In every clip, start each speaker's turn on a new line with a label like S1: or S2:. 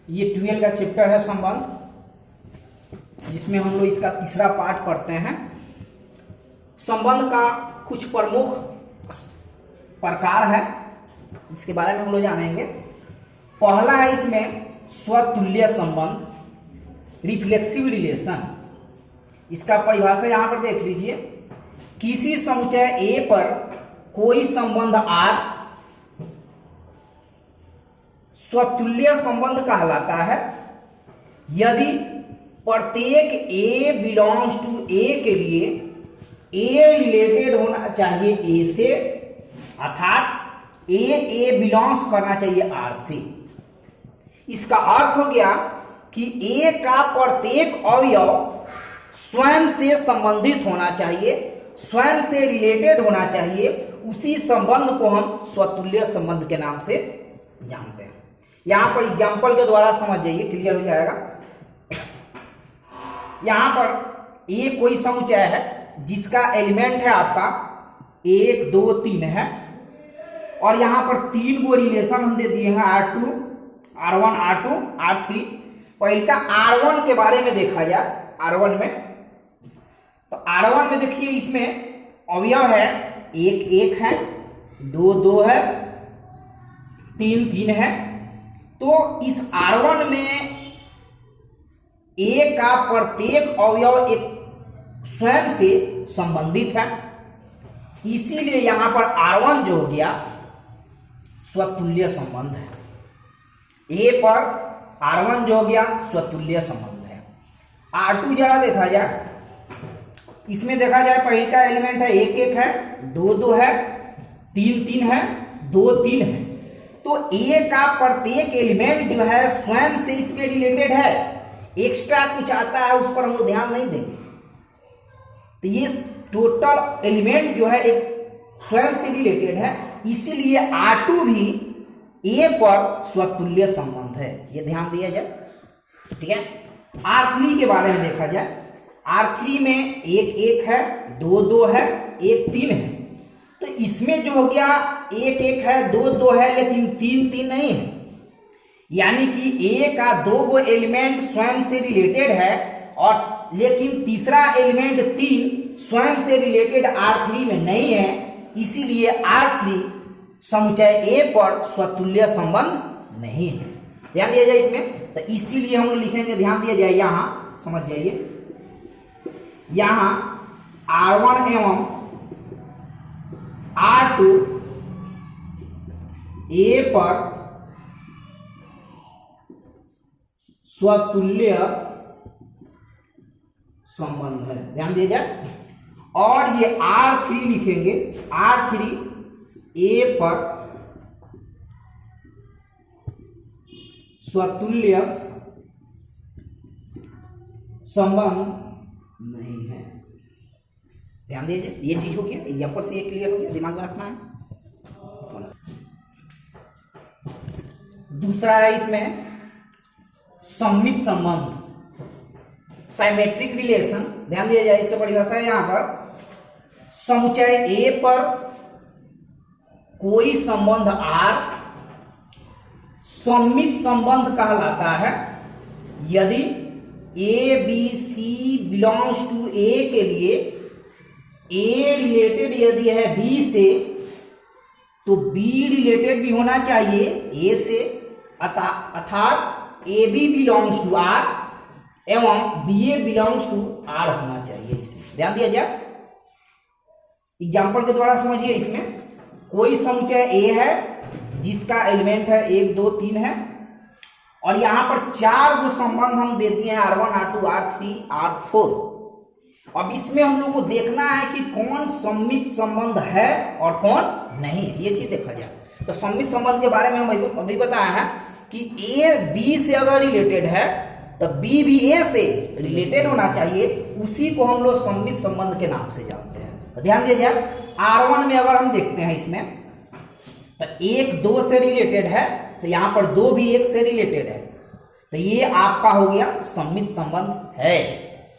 S1: ये 12 का चैप्टर है संबंध, जिसमें हम लोग इसका तीसरा पार्ट पढ़ते हैं। संबंध का कुछ प्रमुख प्रकार है, जिसके बारे में हम लोग जानेंगे। पहला है इसमें स्वतुल्य संबंध, रिफ्लेक्सिव रिलेशन। इसका परिभाषा यहां पर देख लीजिए। किसी समुच्चय ए पर कोई संबंध R स्वतुल्य संबंध कहलाता है यदि प्रत्येक A बिलोंग्स टू A के लिए A रिलेटेड होना चाहिए A से, अर्थात A बिलोंग्स करना चाहिए R से। इसका अर्थ हो गया कि A का प्रत्येक अवयव स्वयं से संबंधित होना चाहिए, स्वयं से रिलेटेड होना चाहिए। उसी संबंध को हम स्वतुल्य संबंध के नाम से जानते हैं। यहां पर एग्जाम्पल के द्वारा समझ जाइए, क्लियर हो जाएगा। यहां पर ए कोई समुच्चय है जिसका एलिमेंट है आपका 1 2 3 है, और यहां पर 3 को रिलेशन हम दे दिए हैं R2 R1 R2 R3। पहले का R1 के बारे में देखा जाए। R1 में तो R1 में देखिए, इसमें अवयव है 1 1 है, 2 2 है, 3 3 है। तो इस R1 में A का प्रत्येक अवयव एक स्वयं से संबंधित है, इसीलिए यहां पर R1 जो हो गया स्वतुल्य संबंध है। A पर R1 जो हो गया स्वतुल्य संबंध है। R2 जरा देखा जाए, इसमें देखा जाए पहले का एलिमेंट है 1 1 है, 2 2 है, 3 3 है, 2 3 है। तो A का प्रत्येक एलिमेंट जो है स्वयं से इसमें रिलेटेड है, एक्स्ट्रा कुछ आता है उस पर हम लोग ध्यान नहीं देंगे। तो ये टोटल एलिमेंट जो है एक स्वयं से रिलेटेड है, इसीलिए R2 भी A पर स्वतुल्य संबंध है, ये ध्यान दिया जाए। ठीक है। R3 के बारे में देखा जाए, R3 में 1 1 है, 2 2 है, 1 3 है। तो इसमें जो हो गया 1 1 है, 2 2 है, लेकिन 3 3 नहीं है। यानी कि A का 2 गो एलिमेंट स्वयं से रिलेटेड है, और लेकिन तीसरा एलिमेंट 3 स्वयं से रिलेटेड R3 में नहीं है, इसीलिए R3 समुच्चय A पर स्वतुल्य संबंध नहीं है। ध्यान दिया जाए इसमें। तो इसीलिए हम लोग लिखेंगे, ध्यान दिया जाए, यहां समझ जाइए। यहां R1 एवं R2 A पर स्वतुल्य संबंध है, ध्यान दिया जाए। और ये R3 लिखेंगे, R3 A पर स्वतुल्य संबंध नहीं है। ध्यान दीजिए, ये चीज हो गया, एग्जाम्पल से ये क्लियर हो गया, दिमाग में रखना है। दूसरा है इसमें सममित संबंध, साइमेट्रिक रिलेशन। ध्यान दिया जाए, इसका परिभाषा है यहां पर। समुच्चय A पर कोई संबंध R सममित संबंध कहलाता है यदि A B C belongs to A के लिए A रिलेटेड यदि है B से, तो B रिलेटेड भी होना चाहिए A से, अर्थात AB बिलोंग्स टू R एवं BA बिलोंग्स टू R होना चाहिए। इसमें ध्यान दिया जाए, एग्जाम्पल के द्वारा समझिए। इसमें कोई समुच्चय A है जिसका एलिमेंट है 1 2 3 है, और यहां पर 4 गो संबंध हम दे दिए हैं R1 R2 R3 R4। अब इसमें हम लोग को देखना है कि कौन सममित संबंध है और कौन नहीं, ये चीज देखा जाए। तो सममित संबंध के बारे में हम अभी बताया है कि A B से अगर रिलेटेड है तो B भी A से रिलेटेड होना चाहिए, उसी को हम लोग सममित संबंध के नाम से जानते हैं। तो ध्यान दिया जाए, R1 में अगर हम देखते हैं इसमें, तो 1 2 से रिलेटेड है, तो यहां पर 2 भी 1 से रिलेटेड है, तो ये आपका हो गया सममित संबंध है।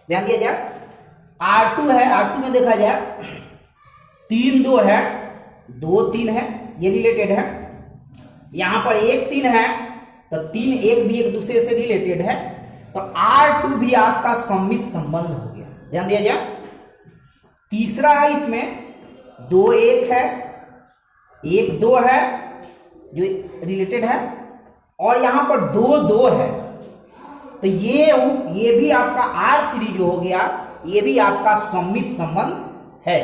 S1: ध्यान दिया जाए। R2 है, R2 में देखा जाए 3 2 है, 2 3 है, ये रिलेटेड है। यहां पर 1 3 है, तो तीन एक भी एक दूसरे से रिलेटेड है, तो R2 भी आपका सममित संबंध हो गया। ध्यान दिया जाए। तीसरा है इसमें 2 1 है, 1 2 है जो रिलेटेड है, और यहां पर 2 2 है, तो ये भी आपका R3 जो हो गया, ये भी आपका सममित संबंध है,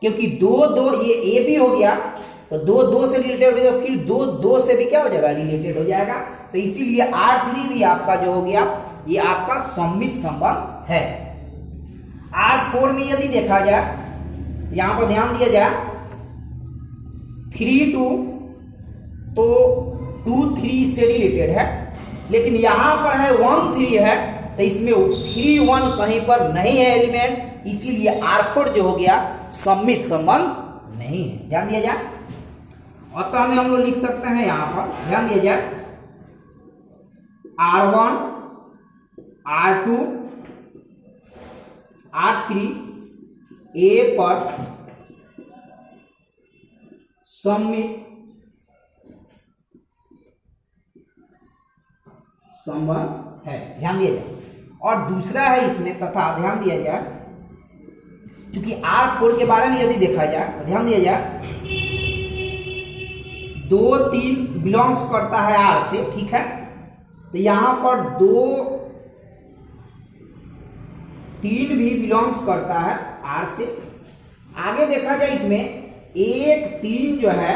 S1: क्योंकि 2 2 ये ए भी हो गया, तो 2 2 से रिलेटेड हो जाएगा, फिर 2 2 से भी क्या हो जाएगा, रिलेटेड हो जाएगा, तो इसीलिए R3 भी आपका जो हो गया ये आपका सममित संबंध है। R4 में यदि देखा जाए, यहां पर ध्यान दिया जाए 3 2, तो 2 3 से रिलेटेड है, लेकिन यहां पर है 1 3 है, तो इसमें 3 1 कहीं पर नहीं है एलिमेंट, इसीलिए R4 जो हो गया सममित संबंध नहीं है। ध्यान दिया जाए। और तो हम लोग लिख सकते हैं यहां पर, ध्यान दिया जाए, R1 R2 R3 A पर सममित संबंध है। ध्यान दिया जाए। और दूसरा है इसमें तथा, ध्यान दिया जाए, क्योंकि R4 के बारे में यदि देखा जाए तो ध्यान दिया जाए 2 3 बिलोंग्स करता है R से, ठीक है, तो यहां पर 2 3 भी बिलोंग्स करता है R से। आगे देखा जाए इसमें 1 3 जो है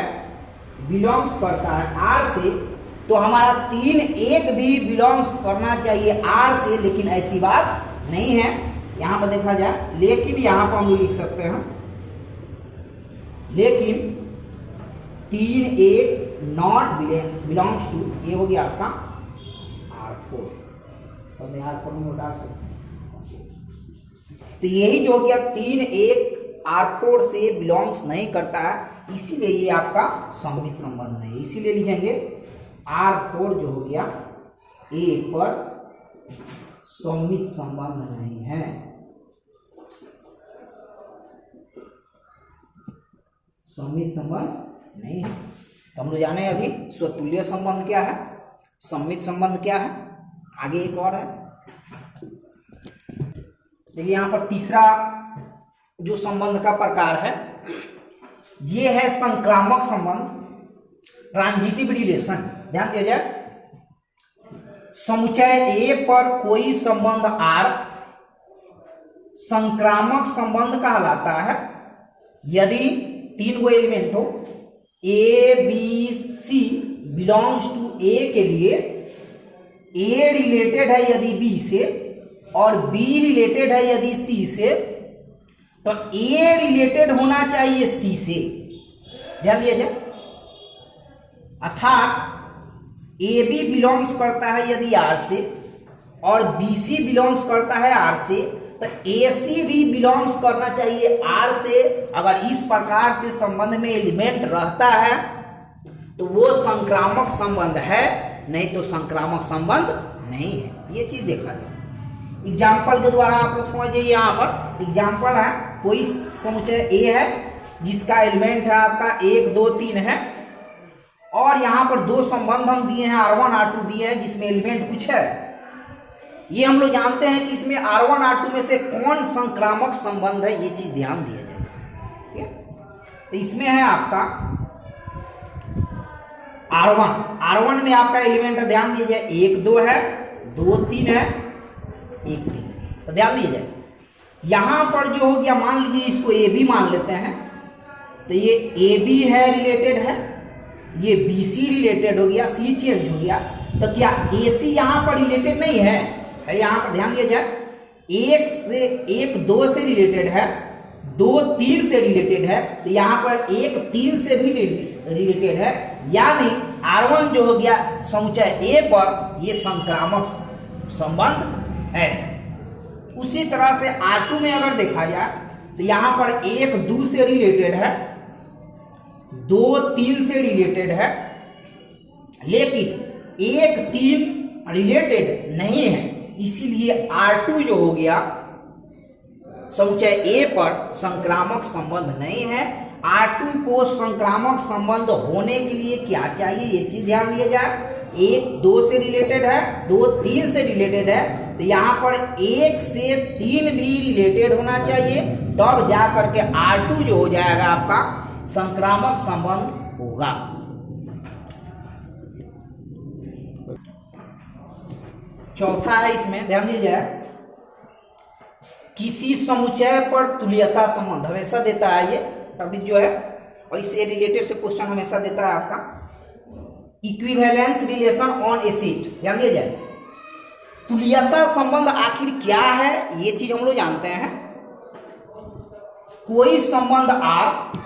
S1: बिलोंग्स करता है R से, तो हमारा 3 1 भी बिलोंग्स करना चाहिए R से, लेकिन ऐसी बात नहीं है यहां पर देखा जाए। लेकिन यहां पर हम लोग लिख सकते हैं, लेकिन 3 1 नॉट बिलोंग्स टू, ये हो गया आपका R4, सब R4 में डाल सकते हैं। तो यही जो हो गया 3 1 R4 से बिलोंग्स नहीं करता है, इसीलिए ये आपका सममित संबंध नहीं है। इसीलिए लिखेंगे R4 जो हो गया A पर सममित संबंध नहीं है। सममित संबंध नहीं है। तो हम लोग जाने अभी स्वतुल्य संबंध क्या है, सममित संबंध क्या है, आगे एक और है। देखिए यहां पर तीसरा जो संबंध का प्रकार है, ये है संक्रामक संबंध, ट्रांजिटिव रिलेशन। ध्यान दिया जाए, समुच्चय ए पर कोई संबंध R संक्रामक संबंध कहलाता है यदि 3 गो एलिमेंट हो, A B C belongs to A के लिए A रिलेटेड है यदि B से, और B रिलेटेड है यदि C से, तो A रिलेटेड होना चाहिए C से। ध्यान दिया जाए। अर्थात AB बिलोंग्स करता है यदि R से, और BC बिलोंग्स करता है R से, तो AC भी बिलोंग्स करना चाहिए R से। अगर इस प्रकार से संबंध में एलिमेंट रहता है तो वो संक्रामक संबंध है, नहीं तो संक्रामक संबंध नहीं है। ये चीज देखा जाए। एग्जाम्पल के द्वारा आप लोग समझिए। यहाँ पर एग्जाम्पल है, कोई समुच्चय A है जिसका एलिमेंट है आपका 1 2 3 है, और यहाँ पर 2 संबंध हम दिए हैं, R1 R2 दिए हैं, जिसमें एलिमेंट कुछ है। ये हम लोग जानते हैं कि इसमें R1 R2 में से कौन संक्रामक संबंध है, ये चीज ध्यान दिया जाए इसमें। ठीक है, तो इसमें है आपका R1 में आपका एलिमेंट है, ध्यान दिया जाए 1 2 है, 2 3 है, 1 3, तो ध्यान दिया जाए। यहां पर जो हो गया, मान लीजिए इसको AB मान लेते हैं, तो ये AB है रिलेटेड है, ये BC रिलेटेड हो गया, C चेंज हो गया, तो क्या AC यहां पर रिलेटेड नहीं है? यहां पर ध्यान दिया जाए, 1 2 से रिलेटेड है, 2 3 से रिलेटेड है, तो यहां पर 1 3 से भी रिलेटेड है, यानी R1 जो हो गया समुच्चय A पर ये संक्रामक संबंध है। उसी तरह से R2 में अगर देखा जाए तो यहां पर 1 2 से रिलेटेड है, 2 3 से रिलेटेड है, लेकिन 1 3 रिलेटेड नहीं है, इसीलिए R2 जो हो गया समुच्चय A पर संक्रामक संबंध नहीं है। R2 को संक्रामक संबंध होने के लिए क्या चाहिए, ये चीज ध्यान दिया जाए। 1 2 से रिलेटेड है, 2 3 से रिलेटेड है, तो यहाँ पर 1 से 3 भी रिलेटेड होना चाहिए, तब जा करके R2 जो हो जाएगा आपका संक्रामक संबंध होगा। चौथा है इसमें ध्यान दीजिए, किसी समुच्चय पर तुल्यता संबंध हमेशा देता है ये टॉपिक जो है, और इससे रिलेटेड से क्वेश्चन हमेशा देता है आपका equivalence relation on A set. ध्यान दिया जाए, तुल्यता संबंध आखिर क्या है ये चीज हम लोग जानते हैं। कोई संबंध R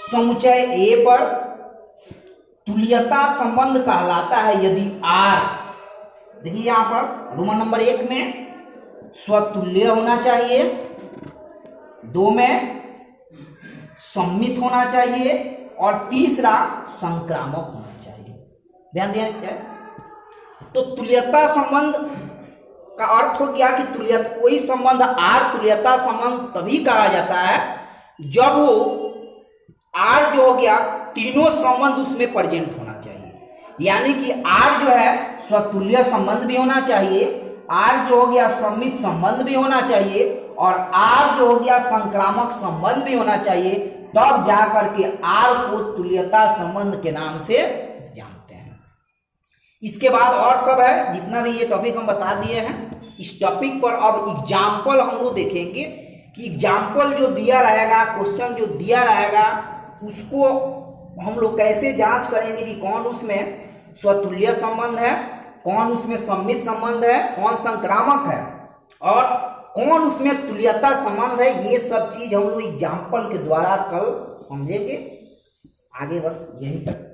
S1: समुच्चय A पर तुल्यता संबंध कहलाता है यदि R, देखिए यहां पर रोमन नंबर 1 में स्वतुल्य होना चाहिए, 2 में सम्मित होना चाहिए, और तीसरा संक्रामक होना चाहिए। ध्यान दिया क्या, तो तुल्यता संबंध का अर्थ हो गया कि तुल्यता कोई संबंध R तुल्यता संबंध तभी कहा जाता है जब वो R जो हो गया तीनों संबंध उसमें प्रेजेंट होना चाहिए, यानी कि R जो है स्वतुल्य संबंध भी होना चाहिए, R जो हो गया सम्मित संबंध भी होना चाहिए, और R जो हो गया संक्रामक संबंध भी होना चाहिए, तब जाकर के R को तुल्यता संबंध के नाम से जानते हैं। इसके बाद और सब है, जितना भी ये टॉपिक हम बता दिए हैं इस टॉपिक पर अब एग्जाम्पल हम लोग देखेंगे कि एग्जाम्पल जो दिया रहेगा, क्वेश्चन जो दिया रहेगा, उसको हम लोग कैसे जांच करेंगे कि कौन उसमें स्वतुल्य संबंध है, कौन उसमें सम्मित संबंध है, कौन संक्रामक है, और कौन उसमें तुल्यता संबंध है। ये सब चीज हम लोग एग्जाम्पल के द्वारा कल समझेंगे। आगे बस यही तक।